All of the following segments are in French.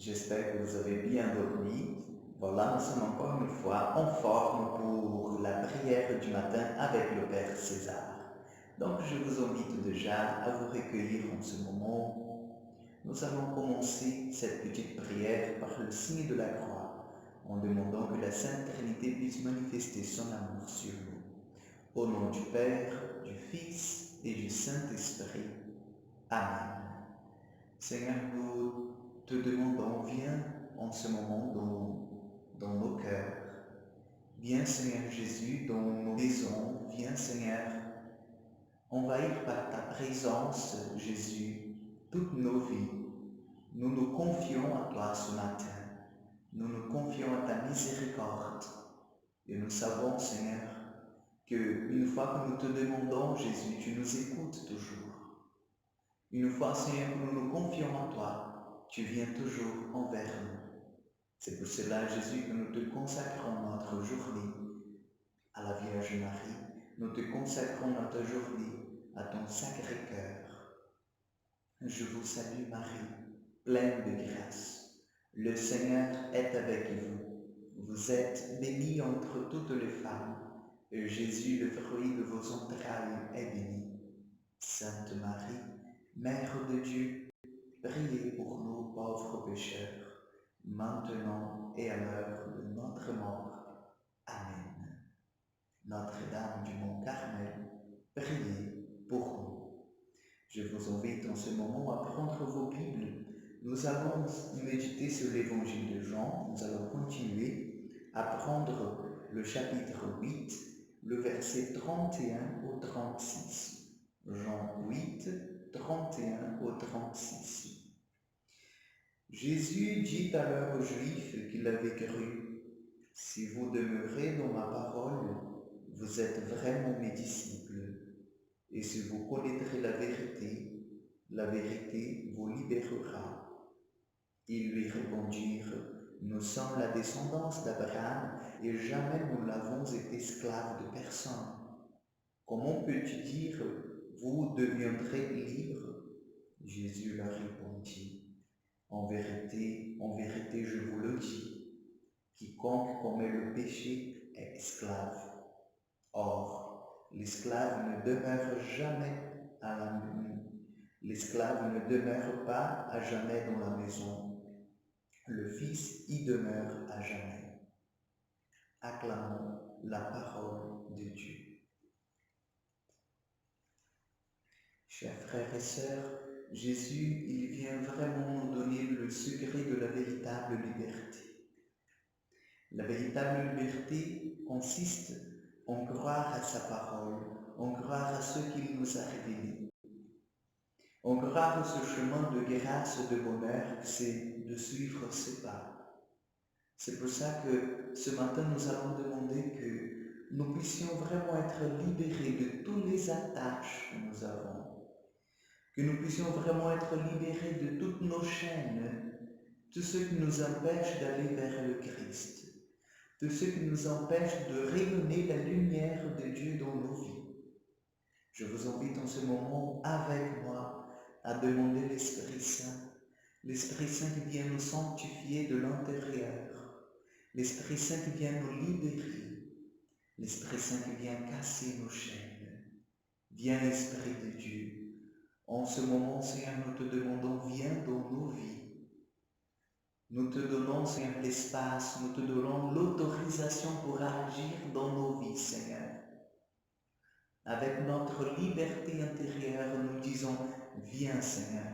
J'espère que vous avez bien dormi. Voilà, nous sommes encore une fois en forme pour la prière du matin avec le Père César. Donc je vous invite déjà à vous recueillir en ce moment. Nous allons commencer cette petite prière par le signe de la croix, en demandant que la Sainte Trinité puisse manifester son amour sur nous. Au nom du Père, du Fils et du Saint-Esprit. Amen. Seigneur, nous te demandons, viens en ce moment dans nos cœurs. Viens, Seigneur Jésus, dans nos maisons. Viens, Seigneur, envahir par ta présence, Jésus, toutes nos vies. Nous nous confions à toi ce matin. Nous nous confions à ta miséricorde. Et nous savons, Seigneur, qu'une fois que nous te demandons, Jésus, tu nous écoutes toujours. Une fois, Seigneur, que nous nous confions à toi, tu viens toujours envers nous. C'est pour cela, Jésus, que nous te consacrons notre journée à la Vierge Marie. Nous te consacrons notre journée à ton sacré cœur. Je vous salue, Marie, pleine de grâce. Le Seigneur est avec vous. Vous êtes bénie entre toutes les femmes, et Jésus, le fruit de vos entrailles, est béni. Sainte Marie, Mère de Dieu, priez pour nous pauvres pécheurs, maintenant et à l'heure de notre mort. Amen. Notre-Dame du Mont Carmel, priez pour nous. Je vous invite en ce moment à prendre vos Bibles. Nous allons méditer sur l'évangile de Jean. Nous allons continuer à prendre le chapitre 8, le verset 31 au 36. Jean 8, 31 au 36. Jésus dit alors aux Juifs qui l'avaient cru, « Si vous demeurez dans ma parole, vous êtes vraiment mes disciples, et si vous connaîtrez la vérité vous libérera. » Ils lui répondirent, « Nous sommes la descendance d'Abraham, et jamais nous n'avons été esclaves de personne. Comment peux-tu dire, vous deviendrez libres ?» Jésus leur répondit, en vérité, je vous le dis, quiconque commet le péché est esclave. Or, l'esclave ne demeure pas à jamais dans la maison. Le Fils y demeure à jamais. Acclamons la parole de Dieu. Chers frères et sœurs, Jésus, il vient vraiment nous donner le secret de la véritable liberté. La véritable liberté consiste en croire à sa parole, en croire à ce qu'il nous a révélé, en croire à ce chemin de grâce, de bonheur, c'est de suivre ses pas. C'est pour ça que ce matin, nous allons demander que nous puissions vraiment être libérés de toutes les attaches que nous avons, que nous puissions vraiment être libérés de toutes nos chaînes, tout ce qui nous empêche d'aller vers le Christ, tout ce qui nous empêche de rayonner la lumière de Dieu dans nos vies. Je vous invite en ce moment avec moi à demander l'Esprit Saint qui vient nous sanctifier de l'intérieur, l'Esprit Saint qui vient nous libérer, l'Esprit Saint qui vient casser nos chaînes. Viens, Esprit de Dieu. En ce moment, Seigneur, nous te demandons, viens dans nos vies. Nous te donnons, Seigneur, l'espace, nous te donnons l'autorisation pour agir dans nos vies, Seigneur. Avec notre liberté intérieure, nous disons, viens, Seigneur.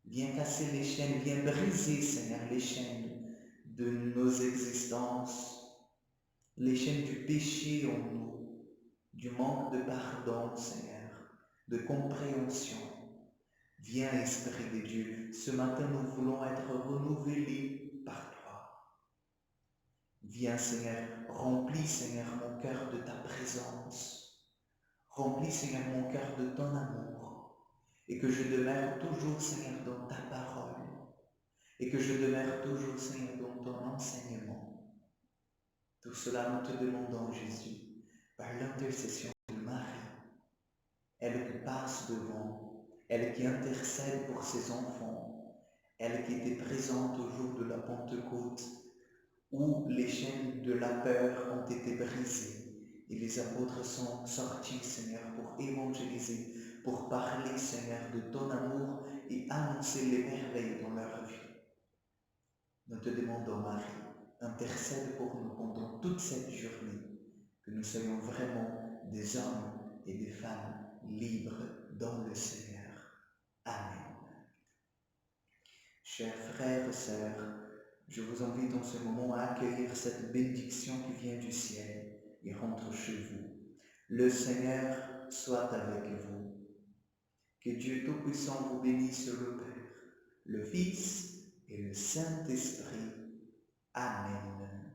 Viens casser les chaînes, viens briser, Seigneur, les chaînes de nos existences, les chaînes du péché en nous, du manque de pardon, Seigneur, de compréhension. Viens, Esprit de Dieu, ce matin nous voulons être renouvelés par toi. Viens, Seigneur, remplis, Seigneur, mon cœur de ta présence. Remplis, Seigneur, mon cœur de ton amour. Et que je demeure toujours, Seigneur, dans ta parole. Et que je demeure toujours, Seigneur, dans ton enseignement. Tout cela nous te demandons, Jésus, par l'intercession de Marie, elle qui passe devant, elle qui intercède pour ses enfants, elle qui était présente au jour de la Pentecôte, où les chaînes de la peur ont été brisées et les apôtres sont sortis, Seigneur, pour évangéliser, pour parler, Seigneur, de ton amour et annoncer les merveilles dans leur vie. Nous te demandons, Marie, intercède pour nous pendant toute cette journée, que nous soyons vraiment des hommes et des femmes libres dans le Seigneur. Amen. Chers frères et sœurs, je vous invite en ce moment à accueillir cette bénédiction qui vient du ciel et rentre chez vous. Le Seigneur soit avec vous. Que Dieu Tout-Puissant vous bénisse, le Père, le Fils et le Saint-Esprit. Amen.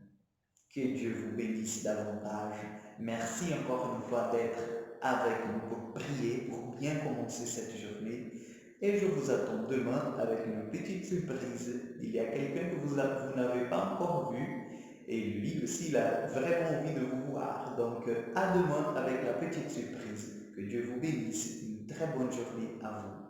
Que Dieu vous bénisse davantage. Merci encore une fois d'être avec nous pour prier, pour bien commencer cette journée. Et je vous attends demain avec une petite surprise. Il y a quelqu'un que vous n'avez pas encore vu et lui aussi, il a vraiment envie de vous voir. Donc, à demain avec la petite surprise. Que Dieu vous bénisse. Une très bonne journée à vous.